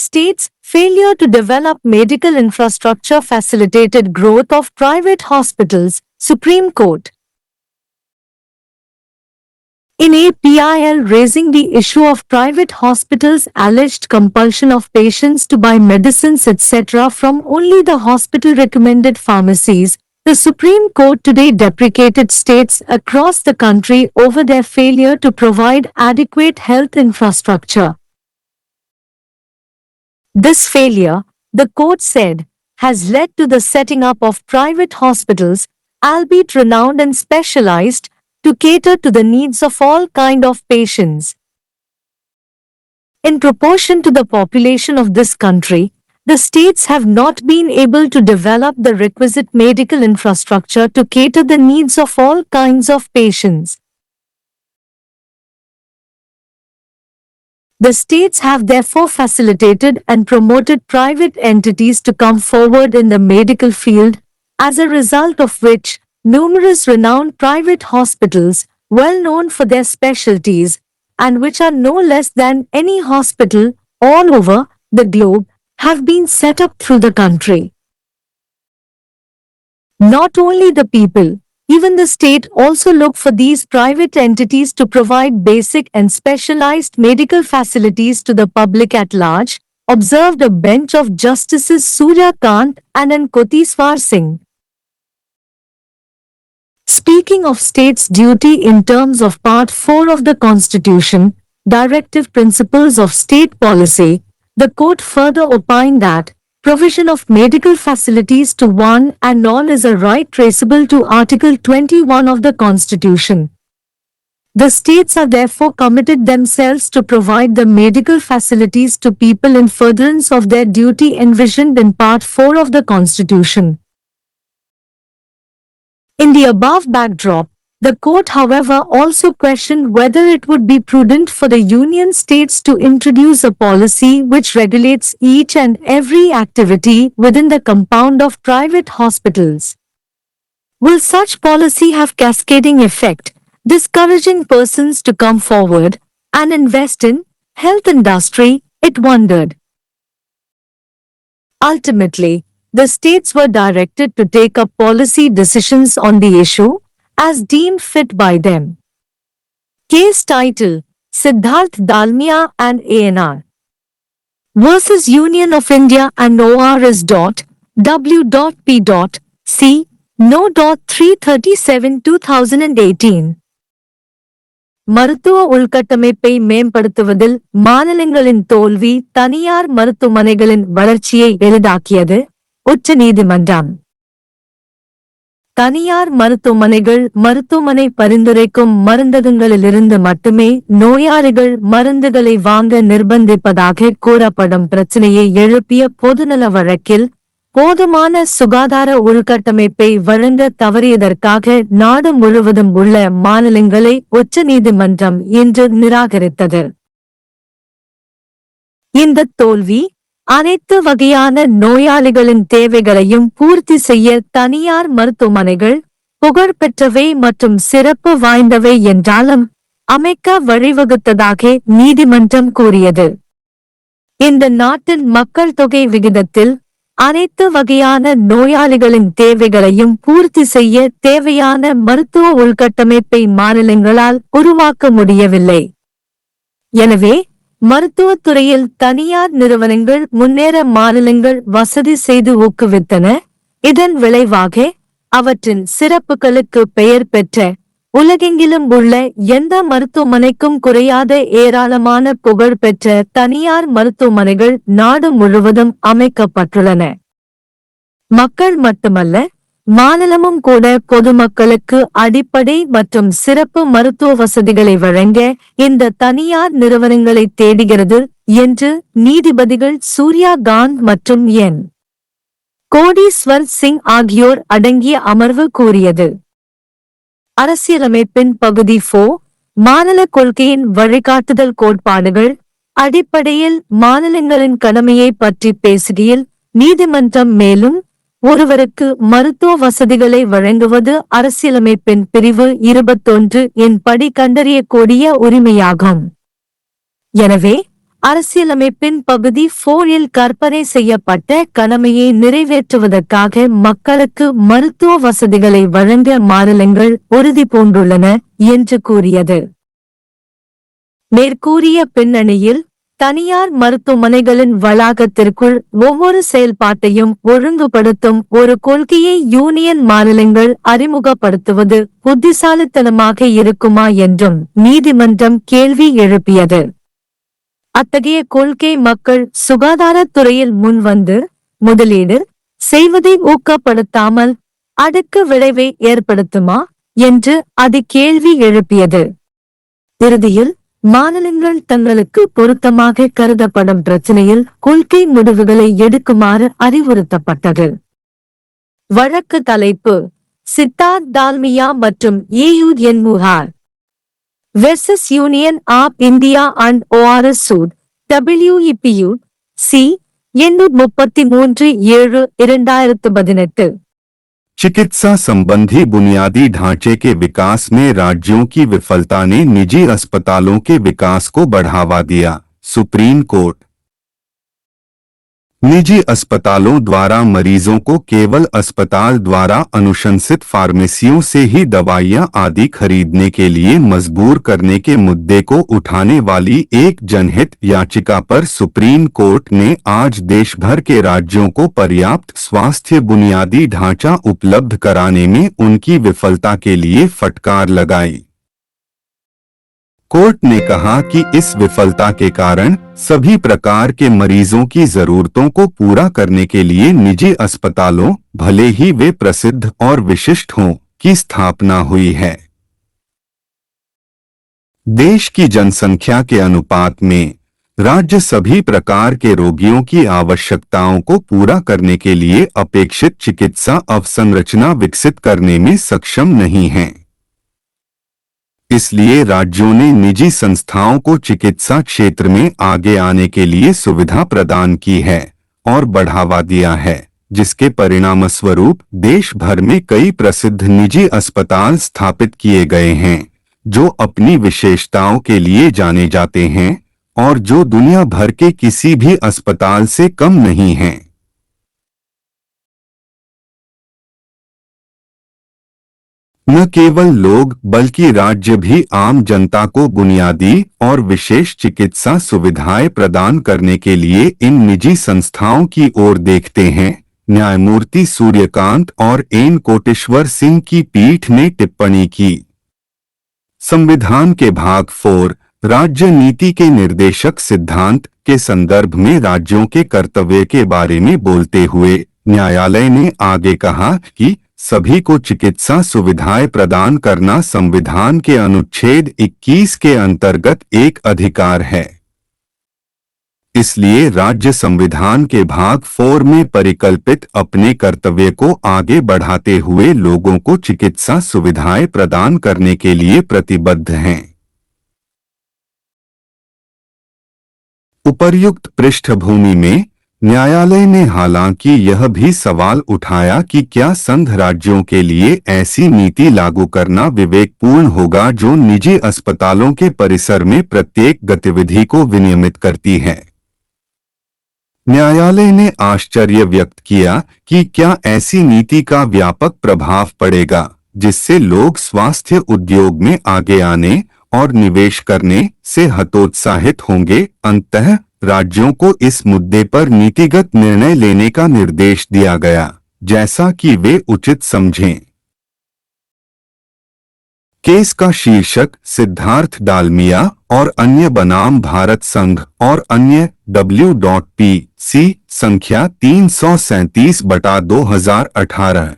state's failure to develop medical infrastructure facilitated growth of private hospitals, Supreme Court. In APIL raising the issue of private hospitals' alleged compulsion of patients to buy medicines etc. from only the hospital-recommended pharmacies, the Supreme Court today deprecated states across the country over their failure to provide adequate health infrastructure. This failure, the court said, has led to the setting up of private hospitals, albeit renowned and specialized, to cater to the needs of all kinds of patients. In proportion to the population of this country, the states have not been able to develop the requisite medical infrastructure to cater the needs of all kinds of patients. The states have therefore facilitated and promoted private entities to come forward in the medical field, as a result of which, numerous renowned private hospitals, well known for their specialties, and which are no less than any hospital all over the globe, have been set up through the country. Not only the people, even the state also look for these private entities to provide basic and specialized medical facilities to the public at large, observed a bench of Justices Surya Kant and N. Koteswar Singh. Speaking of states' duty in terms of Part 4 of the Constitution, Directive Principles of State Policy, the court further opined that provision of medical facilities to one and all is a right traceable to Article 21 of the Constitution. The states are therefore committed themselves to provide the medical facilities to people in furtherance of their duty envisioned in Part 4 of the Constitution. In the above backdrop, the court however also questioned whether it would be prudent for the Union states to introduce a policy which regulates each and every activity within the compound of private hospitals. Will such policy have cascading effect, discouraging persons to come forward and invest in health industry, it wondered. Ultimately, the states were directed to take up policy decisions on the issue as deemed fit by them. Case title: Siddharth Dalmia and ANR versus Union of India and ORS.W.P.C. No.337 2018. மருத்துவ உள்கட்டமைப்பை மேம்படுத்துவதில் மாநிலங்களின் தோல்வி தனியார் மருத்துவமனைகளின் வளர்ச்சியை எளிதாக்கியது, உச்ச நீதிமன்றம். தனியார் மருத்துவமனைகள் மருத்துவமனை பரிந்துரைக்கும் மருந்தகங்களிலிருந்து மட்டுமே நோயாளிகள் மருந்துகளை வாங்க நிர்பந்திப்பதாக கூறப்படும் பிரச்சினையை எழுப்பிய பொதுநல வழக்கில் போதுமான சுகாதார உள்கட்டமைப்பை வழங்க தவறியதற்காக நாடு முழுவதும் உள்ள மாநிலங்களை உச்ச நீதிமன்றம் இன்று நிராகரித்தது. இந்த தோல்வி அனைத்து வகையான நோயாளிகளின் தேவைகளையும் பூர்த்தி செய்ய தனியார் மருத்துவமனைகள் புகழ்பெற்றவை மற்றும் சிறப்பு வாய்ந்தவை என்றாலும் அமைக்க வழிவகுத்ததாக நீதிமன்றம் கூறியது. இந்த நாட்டின் மக்கள் தொகை விகிதத்தில் அனைத்து வகையான நோயாளிகளின் தேவைகளையும் பூர்த்தி செய்ய தேவையான மருத்துவ உள்கட்டமைப்பை மாநிலங்களால் உருவாக்க முடியவில்லை. எனவே மருத்துவத்துறையில் தனியார் நிறுவனங்கள் முன்னேற மாநிலங்கள் வசதி செய்து ஊக்குவித்தன. இதன் விளைவாக அவற்றின் சிறப்புகளுக்கு பெயர் பெற்ற உலகெங்கிலும் உள்ள எந்த மருத்துவமனைக்கும் குறையாத ஏராளமான புகழ்பெற்ற தனியார் மருத்துவமனைகள் நாடு முழுவதும் அமைக்கப்பட்டுள்ளன. மக்கள் மட்டுமல்ல, மாநிலமும் கூட பொதுமக்களுக்கு அடிப்படை மற்றும் சிறப்பு மருத்துவ வசதிகளை வழங்க இந்த தனியார் நிறுவனங்களை தேடுகிறது என்று நீதிபதிகள் சூர்யா காந்த் மற்றும் என். கோடீஸ்வர் சிங் ஆகியோர் அடங்கிய அமர்வு கூறியது. அரசியலமைப்பின் பகுதி 4 மாநில கொள்கையின் வழிகாட்டுதல் கோட்பாடுகள் அடிப்படையில் மாநிலங்களின் கடமையை பற்றி பேசுகையில் நீதிமன்றம் மேலும் ஒருவருக்கு மருத்துவ வசதிகளை வழங்குவது அரசியலமைப்பின் பிரிவு 21 இன் படி கண்டறியக்கூடிய உரிமையாகும். எனவே அரசியலமைப்பின் பகுதி 4 கற்பனை செய்யப்பட்ட கடமையை நிறைவேற்றுவதற்காக மக்களுக்கு மருத்துவ வசதிகளை வழங்க மாநிலங்கள் உறுதி பூண்டுள்ளன என்று கூறியது. மேற்கூறிய பின்னணியில் தனியார் மருத்துவமனைகளின் வளாகத்திற்குள் ஒவ்வொரு செயல்பாட்டையும் ஒழுங்குபடுத்தும் ஒரு கொள்கையை யூனியன் மாநிலங்கள் அறிமுகப்படுத்துவது புத்திசாலித்தனமாக இருக்குமா என்றும் நீதிமன்றம் கேள்வி எழுப்பியது. அத்தகைய கொள்கை மக்கள் சுகாதாரத்துறையில் முன்வந்து முதலீடு செய்வதை ஊக்கப்படுத்தாமல் அடுக்கு விளைவை ஏற்படுத்துமா என்று அது கேள்வி எழுப்பியது. இறுதியில் மாநிலங்கள் தங்களுக்கு பொருத்தமாக கருதப்படும் பிரச்சினையில் கொள்கை முடிவுகளை எடுக்குமாறு அறிவுறுத்தப்பட்டது. வழக்கு தலைப்பு சித்தார்த் டால்மியா மற்றும் ஏயுஎன் Mukar versus Union of India and ORS Sud WEPU C 833/7/2018। चिकित्सा संबंधी बुनियादी ढांचे के विकास में राज्यों की विफलता ने निजी अस्पतालों के विकास को बढ़ावा दिया। Supreme court. निजी अस्पतालों द्वारा मरीजों को केवल अस्पताल द्वारा अनुशंसित फार्मेसियों से ही दवाइयां आदि खरीदने के लिए मजबूर करने के मुद्दे को उठाने वाली एक जनहित याचिका पर सुप्रीम कोर्ट ने आज देश भर के राज्यों को पर्याप्त स्वास्थ्य बुनियादी ढांचा उपलब्ध कराने में उनकी विफलता के लिए फटकार लगाई। कोर्ट ने कहा कि इस विफलता के कारण सभी प्रकार के मरीजों की जरूरतों को पूरा करने के लिए निजी अस्पतालों, भले ही वे प्रसिद्ध और विशिष्ट हों, की स्थापना हुई है। देश की जनसंख्या के अनुपात में राज्य सभी प्रकार के रोगियों की आवश्यकताओं को पूरा करने के लिए अपेक्षित चिकित्सा अवसंरचना विकसित करने में सक्षम नहीं हैं। इसलिए राज्यों ने निजी संस्थाओं को चिकित्सा क्षेत्र में आगे आने के लिए सुविधा प्रदान की है और बढ़ावा दिया है, जिसके परिणामस्वरूप देश भर में कई प्रसिद्ध निजी अस्पताल स्थापित किए गए हैं, जो अपनी विशेषताओं के लिए जाने जाते हैं और जो दुनिया भर के किसी भी अस्पताल से कम नहीं हैं। न केवल लोग बल्कि राज्य भी आम जनता को बुनियादी और विशेष चिकित्सा सुविधाएं प्रदान करने के लिए इन निजी संस्थाओं की ओर देखते हैं। न्यायमूर्ति सूर्यकांत और एन कोटेश्वर सिंह की पीठ ने टिप्पणी की। संविधान के भाग 4 राज्य नीति के निर्देशक सिद्धांत के संदर्भ में राज्यों के कर्तव्य के बारे में बोलते हुए न्यायालय ने आगे कहा कि सभी को चिकित्सा सुविधाएं प्रदान करना संविधान के अनुच्छेद 21 के अंतर्गत एक अधिकार है। इसलिए राज्य संविधान के भाग 4 में परिकल्पित अपने कर्तव्य को आगे बढ़ाते हुए लोगों को चिकित्सा सुविधाएं प्रदान करने के लिए प्रतिबद्ध हैं। उपर्युक्त पृष्ठभूमि में न्यायालय ने हालांकि यह भी सवाल उठाया कि क्या संघ राज्यों के लिए ऐसी नीति लागू करना विवेकपूर्ण होगा जो निजी अस्पतालों के परिसर में प्रत्येक गतिविधि को विनियमित करती है। न्यायालय ने आश्चर्य व्यक्त किया कि क्या ऐसी नीति का व्यापक प्रभाव पड़ेगा जिससे लोग स्वास्थ्य उद्योग में आगे आने और निवेश करने से हतोत्साहित होंगे। अंततः राज्यों को इस मुद्दे पर नीतिगत निर्णय लेने का निर्देश दिया गया, जैसा कि वे उचित समझें। केस का शीर्षक सिद्धार्थ डालमिया और अन्य बनाम भारत संघ और अन्य W.P.C. संख्या 337/2018।